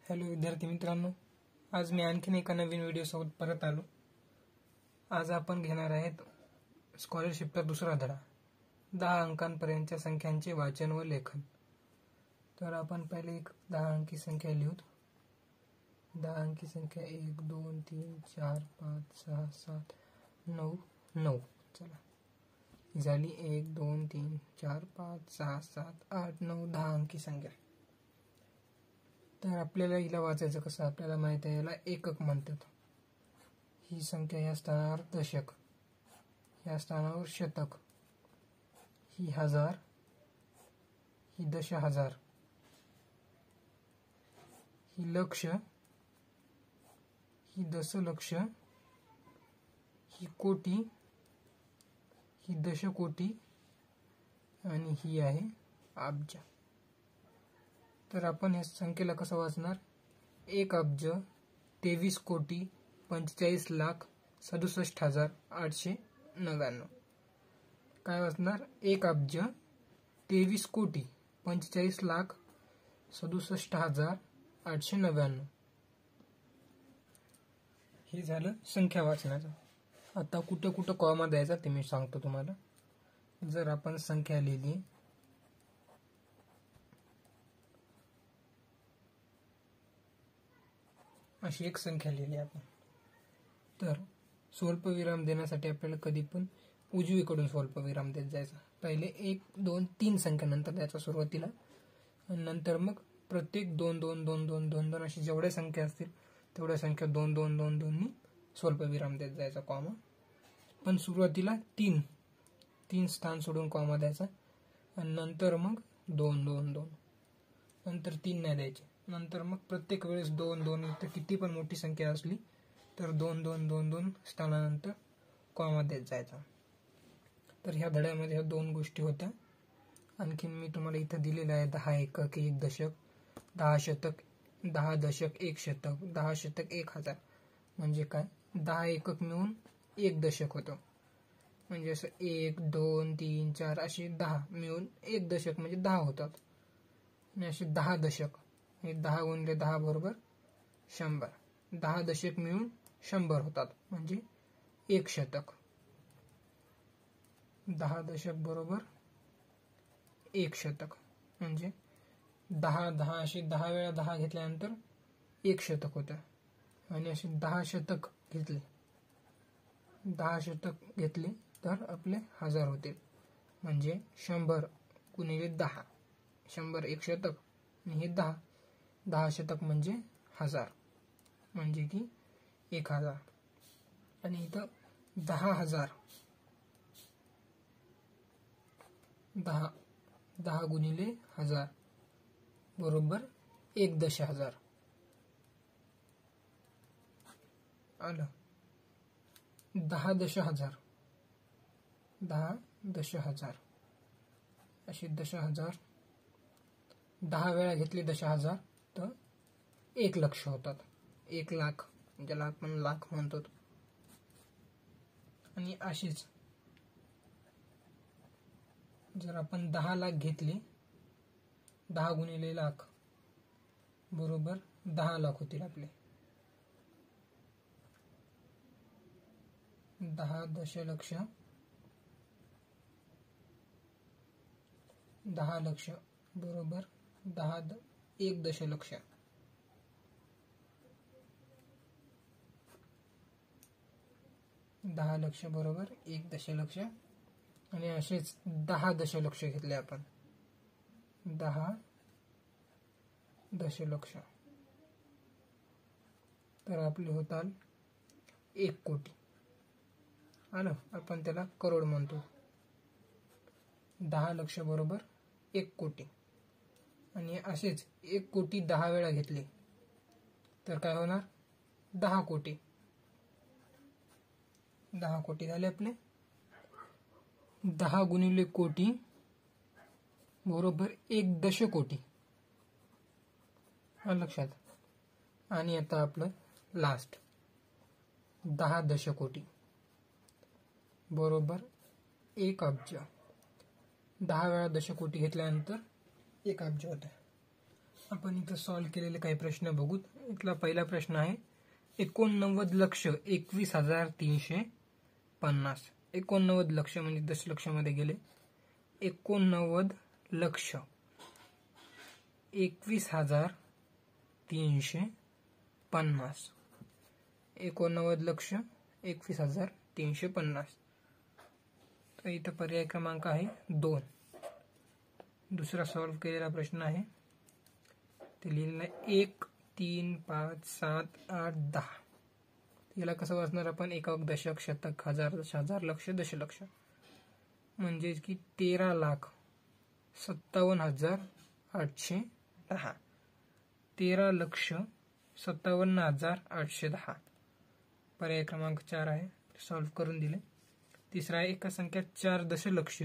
Hello विद्यार्थी मित्रांनो, आज मी आणखीन एका नवीन व्हिडिओसोबत परत आलो। आज आपण घेणार आहेत स्कॉलरशिपचा दुसरा धडा, 10 अंकांपर्यंतच्या संख्यांचे वाचन व लेखन। तर आपण पहिले एक 10 अंकी संख्या लिहूत। 10 अंकी संख्या 1 2 3 4 5 6 7 9 9। चला, ही झाली 1 2 3 4 5 6 7 8 9 10 अंकी संख्या। तर आपल्याला हिला वाचायचं कसं, आपल्याला माहिती आहे याला एकक म्हणतात। ही संख्या या स्थानावर दशक, या स्थानावर शतक, ही हजार, ही दशहजार, ही लक्ष, ही दशलक्ष, ही कोटी, ही दशकोटी आणि ही आहे अब्ज। तर आपण या संख्येला कसं वाचणार, 1 अब्ज 23 कोटी 45 लाख 67,899। काय वाचणार, 1 अब्ज 23 कोटी 45 लाख 67,899। हे झालं संख्या वाचण्याचं। आता कुठं कुठं कॉमा द्यायचा ते मी सांगतो तुम्हाला। जर आपण संख्या लिहिली, अशी एक संख्या लिहिली आपण, तर स्वल्पविराम देण्यासाठी आपल्याला कधी पण उजवीकडून स्वल्पविराम देत जायचा। पहिले 1 2 3 संख्येनंतर द्यायचा सुरुवातीला, आणि नंतर मग प्रत्येक 2 2 2 2 2 2 अशी जेवढ्या संख्या असतील तेवढ्या संख्या 2 2 2 2 नी स्वल्पविराम देत जायचा कॉमा। पण सुरुवातीला 3 3 स्थान सोडून कॉमा द्यायचा, आणि नंतर मग 2 2 2, नंतर 3 नाही द्यायचे। नंतर मग प्रत्येक वेळेस 2 2, इथे किती पण मोठी संख्या असली तर 2 2 2 2 स्थानानंतर कॉमा देत जायचा। तर ह्या धड्यामध्ये ह्या 2 गोष्टी होत्या। आणखीन मी तुम्हाला इथे दिलेलं आहे 10 एकक 1 दशक, 10 शतक 10 दशक 1 शतक, 10 शतक 1000। म्हणजे काय, 10 एकक मिळून 1 दशक होतं। म्हणजे असं 1 2 3 4 असे 10 मिळून 1 दशक म्हणजे 10 होतात। आणि असे 10 दशक, 10 गुणिले 10 बरोबर 100। 10 दशक मिळून 100 होतात, म्हणजे 1 शतक। 10 दशक बरोबर 1 शतक, म्हणजे 10 10 असे 10 वेळा 10 घेतल्यानंतर 1 शतक होतं। आणि असे 10 शतक घेतले, 10 शतक घेतले तर आपले 1000 होतील। म्हणजे 100 गुणिले 10, 100 1 शतक, आणि हे 10 10 शतक म्हणजे 1000, म्हणजे की 1000। आणि इथं 10,000, 10 10 गुणिले 1000 बरोबर 1 दशहजार आलं। 10 दशहजार, 10 दशहजार, असे दशहजार 10 वेळा घेतले दशहजार तर 1 लक्ष होतात, 1 लाख, ज्याला आपण लाख म्हणतो। आणि अशीच जर आपण 10 लाख घेतले, 10 गुणिले लाख बरोबर 10 लाख होतील आपले। 10 दशलक्ष, 10 लक्ष बरोबर 1 दशलक्ष। 10 लक्ष बरोबर 1 दशलक्ष। आणि असेच 10 दशलक्ष घेतले आपण, 10 दशलक्ष, तर आपले होतात 1 कोटी। आलं, आपण त्याला करोड म्हणतो। 10 लक्ष बरोबर 1 कोटी। आणि असेच 1 कोटी 10 वेळा घेतले तर काय होणार, 10 कोटी। 10 कोटी झाले आपले। 10 गुणिले कोटी बरोबर 1 दशकोटी, लक्षात। आणि आता आपलं लास्ट 10 दशकोटी बरोबर 1 अब्ज। 10 वेळा दशकोटी घेतल्यानंतर 1 अब्ज होतं। आपण इथं सॉल्व्ह केलेले काही प्रश्न बघू. इथला पहिला प्रश्न आहे 89,21,350. 89 लक्ष म्हणजे दशलक्षामध्ये गेले. 89,21,350. 89,21,350. तर इथं पर्याय क्रमांक आहे 2. दुसरा सॉल्व्ह केलेला प्रश्न आहे ते लिहिलेला आहे 1, 3, 5, 7, 8, 10. याला कसं वाचणार आपण? एकक, दशक, शतक, हजार, दशहजार, लक्ष, दशलक्ष. म्हणजेच की 13,57,810. 13,57,810. पर्याय क्रमांक 4 आहे. सॉल्व्ह करून दिले. तिसरा आहे एका संख्यात 4 दशलक्ष,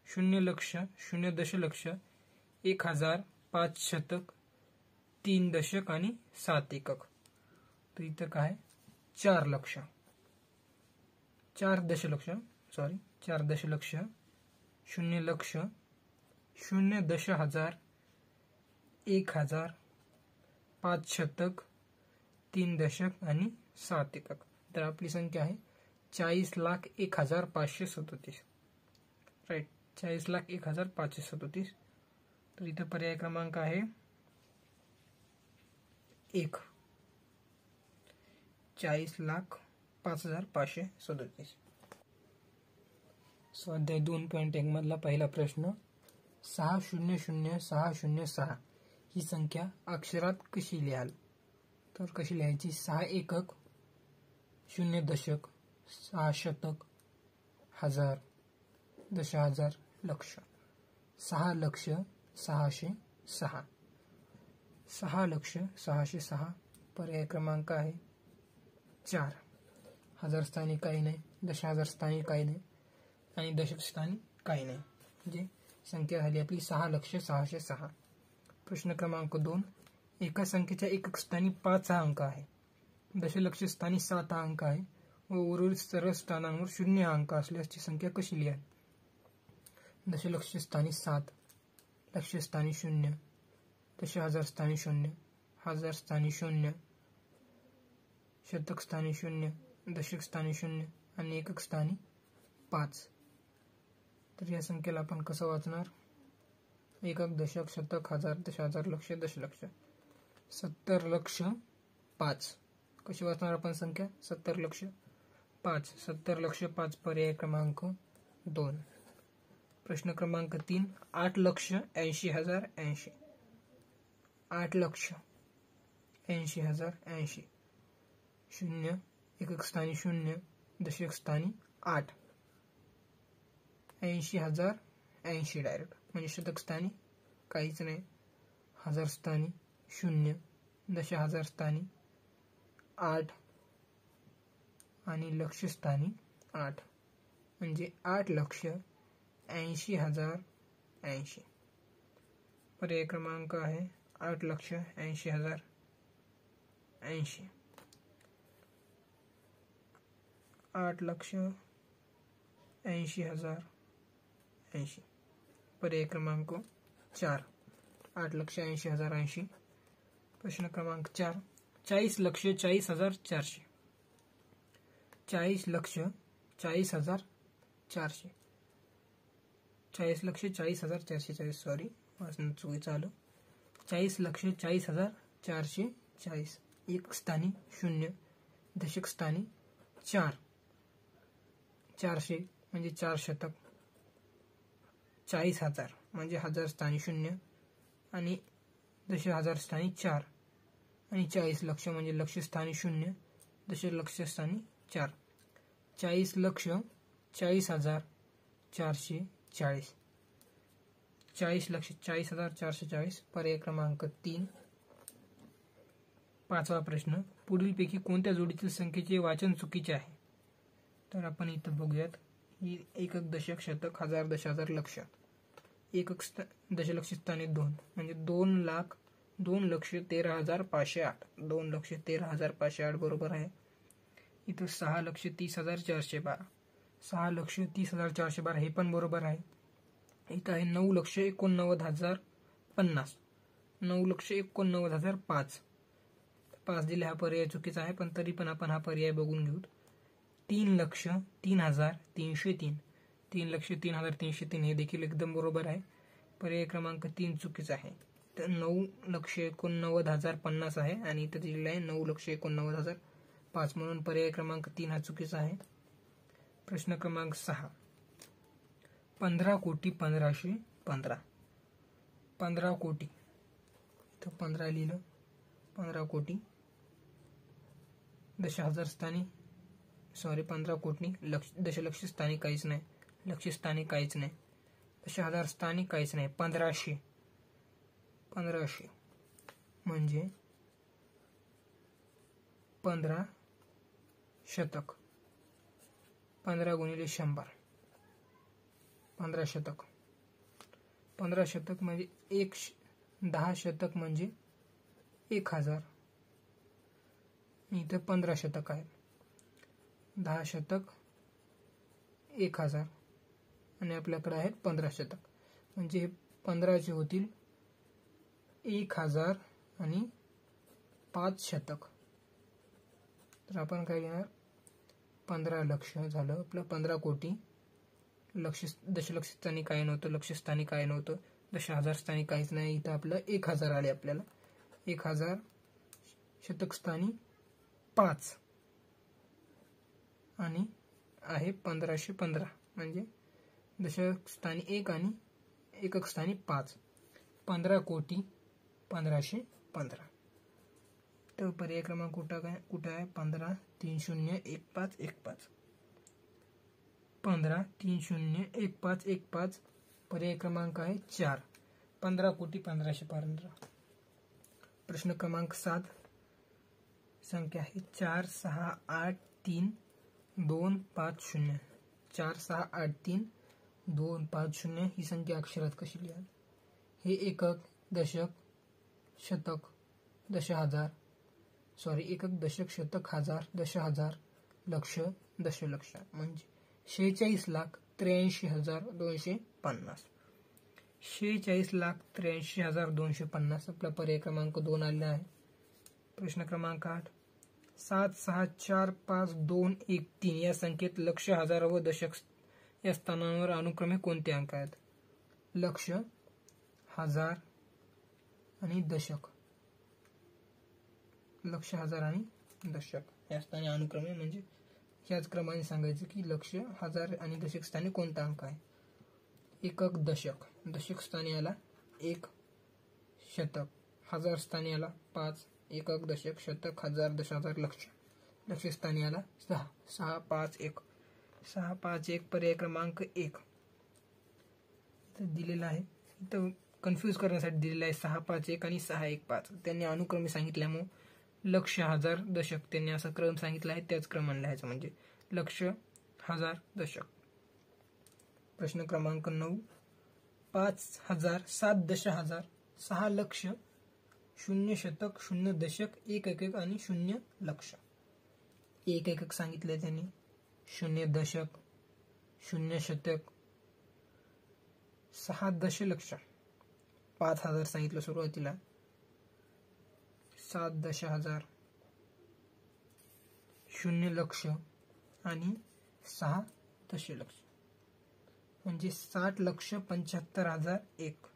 0 लक्ष, 0 दशलक्ष, 1,000, 5 शतक, 3 दशक आणि 7 एकक. तर इथं काय? 4 लक्ष, 4 दशलक्ष, 4 दशलक्ष, 0 लक्ष, 0 दशहजार, 1,000, 5 शतक, 3 दशक आणि 7 एकक. तर आपली संख्या आहे 40,01,537. राईट, 40,01,537. तर इथं पर्याय क्रमांक आहे 1. 40,05,537. स्वाध्याय 2.1 मधला पहिला प्रश्न 6,00,606 ही संख्या अक्षरात कशी लिहाल? तर कशी लिहायची? 6 एकक, 0 दशक, 6 शतक, हजार, दशहजार, लक्ष. 6 लक्ष 606. 6 लक्ष 606. पर्याय क्रमांक आहे 4. हजार स्थानी काही नाही, दशहजार स्थानी काही नाही आणि दशक स्थानी काही नाही. म्हणजे संख्या झाली आपली 6,00,606. प्रश्न क्रमांक 2. एका संख्येच्या एकक स्थानी 5 हा अंक आहे, दशलक्ष स्थानी 7 हा अंक आहे व उर्वरित सर्व स्थानांवर 0 हा अंक असल्यास ती संख्या कशी लिहाल? दशलक्ष स्थानी 7, लक्ष स्थानी 0, दशहजार स्थानी 0, हजार स्थानी 0, शतक स्थानी 0, दशक स्थानी 0 आणि एकक स्थानी 5. तर या संख्येला आपण कसं वाचणार? एकक, दशक, शतक, हजार, दशहजार, लक्ष, दशलक्ष. 70,00,5. कशी वाचणार आपण संख्या? 70,00,5. 70,00,5. पर्याय क्रमांक 2. प्रश्न क्रमांक 3. 8,80,80,080. 8,80,80,080. 0 एकक स्थानी 0, दशक स्थानी 8, 80,080 डायरेक्ट म्हणजे शतक स्थानी काहीच नाही, हजार स्थानी 0, दशहजार स्थानी 8 आणि लक्ष स्थानी 8 म्हणजे 8,80,080. पर्याय क्रमांक आहे 8,80,080. 8,80,080. पर्याय क्रमांक 4. 8,80,080. प्रश्न क्रमांक 4. 40,40,40,400. 40,40,40,400. 40,40,40,440. सॉरी, वाचन चुकीचं आलं. 40,40,40,440. एकक स्थानी 0, दशक स्थानी 4, 400 म्हणजे 4 शतक, 40,000 म्हणजे हजार स्थानी 0 आणि दशहजार स्थानी 4 आणि 40 लक्ष म्हणजे लक्ष स्थानी 0, दशलक्ष स्थानी 4. 40,40,40,440. 40,40,440. पर्याय क्रमांक 3. पाचवा प्रश्न. पुढीलपैकी कोणत्या जोडीतील संख्येचे वाचन चुकीचे आहे? तर आपण इथं बघूयात. ही एकक, दशक, शतक, हजार, दशहजार, लक्ष. एकक दशलक्ष स्थानी 2 म्हणजे 2,13,508. 2,13,508 बरोबर आहे. इथं 6,30,412. 6,30,412 हे पण बरोबर आहे. इथं आहे 9,89,050. 9,89,005. 5 दिले हा पर्याय चुकीचा आहे, पण तरी पण आपण हा पर्याय बघून घेऊ. 3,03,303. 3,03,303 हे देखील एकदम बरोबर आहे. पर्याय क्रमांक 3 चुकीचा आहे. तर 9,89,050 आहे आणि इथं दिलेलं आहे 9,89,005, म्हणून पर्याय क्रमांक 3 हा चुकीचा आहे. प्रश्न क्रमांक 6. 15,15,15. 15 कोटी, इथं 15 लिहिलं. 15 कोटी दशहजार स्थानी, 15 कोटी दशलक्ष स्थानी काहीच नाही, लक्ष स्थानी काहीच नाही, दशहजार स्थानी काहीच नाही. 1500 म्हणजे 15 शतक. 15 गुणिले 100, 15 शतक. 15 शतक म्हणजे 10 शतक म्हणजे 1000. इथं 15 शतक आहे. 10 शतक 1000 आणि आपल्याकडे आहेत 15 शतक, म्हणजे हे 15चे होतील 1000 आणि 5 शतक. तर आपण काय घेणार, 15 लक्ष झालं आपलं. 15 कोटी दशलक्ष स्थानी काय नव्हतं, लक्ष स्थानी काय नव्हतं, दशहजार स्थानी काहीच नाही. इथं आपलं 1000 आले. आपल्याला 1000 शतक स्थानी 5 आणि आहे 1515, म्हणजे दशक स्थानी 1 आणि एकक स्थानी 5. 15 कोटी 1515. तर पर्याय क्रमांक कुठं आहे? 15,30,15,15. 15,30,15,15. पर्याय क्रमांक आहे 4. 15 कोटी 1515. प्रश्न क्रमांक 7. संख्या आहे 4683250. 4683250 ही संख्या अक्षरात कशी लिहाल? हे एकक, दशक, शतक, दशहजार, एकक, दशक, शतक, हजार, दशहजार, लक्ष, दशलक्ष, म्हणजे 46,83,250. 46,83,250 आपला पर्याय क्रमांक 2 आलेला आहे. प्रश्न क्रमांक 8. 7645213 या संख्येत लक्ष, हजार व दशक या स्थानांवर अनुक्रमे कोणते अंक आहेत? लक्ष, हजार आणि दशक. लक्ष, हजार आणि दशक या स्थानी अनुक्रमे, म्हणजे ह्याच क्रमाने सांगायचं की लक्ष, हजार आणि दशक स्थानी कोणता अंक आहे. एकक, दशक. दशक स्थानी आला 1, शतक. हजार स्थानी आला 5, एकक, दशक, शतक, हजार, दशहजार, लक्ष. लक्ष स्थानी आला 6. 6, 5, 1. 6, 5, 1 पर्याय क्रमांक 1 इथं दिलेला आहे. इथं कन्फ्यूज करण्यासाठी दिलेला आहे 6, 5, 1 आणि 6, 1, 5. त्यांनी अनुक्रमे सांगितल्यामुळे लक्ष, हजार, दशक त्यांनी असा क्रम सांगितला आहे, त्याच क्रमाने लिहायचं, म्हणजे लक्ष, हजार, दशक. प्रश्न क्रमांक 9. 5,000, 7 दशहजार, 6 लक्ष, 0 शतक, 0 दशक, 1 एकक आणि 0 लक्ष. 1 एकक सांगितलंय त्यांनी, 0 दशक, 0 शतक, 6 दशलक्ष, 5,000 सांगितलं सुरुवातीला, 7 दशहजार, 0 लक्ष आणि 6 दशलक्ष, म्हणजे 60,75,001.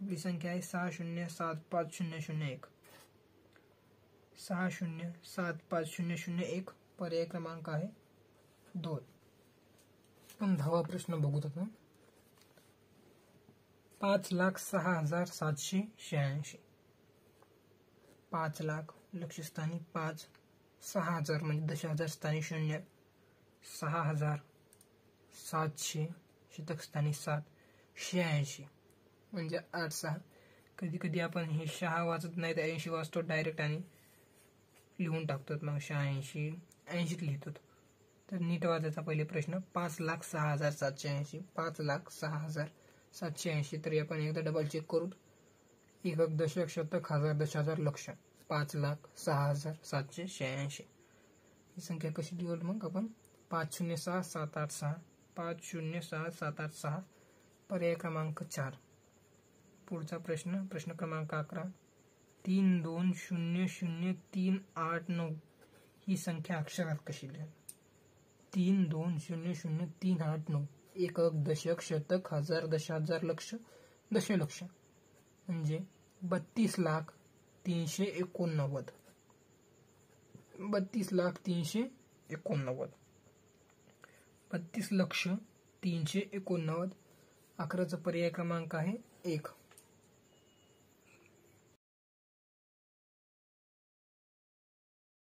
आपली संख्या आहे 60,75,001. 60,75,001 पर्याय क्रमांक आहे 2. आपण 10वा प्रश्न बघूत आता. 5,06,786. 5 लाख लक्ष स्थानी 5, 6,000 म्हणजे दशहजार स्थानी 0, 6,000, 700 शतक स्थानी 7, 86 म्हणजे 8, 6. कधी कधी आपण हे 6 वाचत नाही तर 80 वाचतो डायरेक्ट आणि लिहून टाकतो, मग 86 80 लिहितो. तर नीट वाचायचा पहिले प्रश्न. 5,06,780. 5,06,780. तरी आपण एकदा डबल चेक करू. एकक, दशक, शतक, हजार, दशहजार, लक्ष. 5,06,786. ही संख्या कशी लिहू मग आपण? 5,06,786. 5,06,786 पर्याय क्रमांक 4. पुढचा प्रश्न, प्रश्न क्रमांक 11, 32000389 ही संख्या अक्षरात कशी लिहाल? 32000389, एकक, दशक, शतक, हजार, दशहजार, लक्ष, दशलक्ष, म्हणजे 32,389. 32,389. 32,00,389. 11चा पर्याय क्रमांक आहे 1.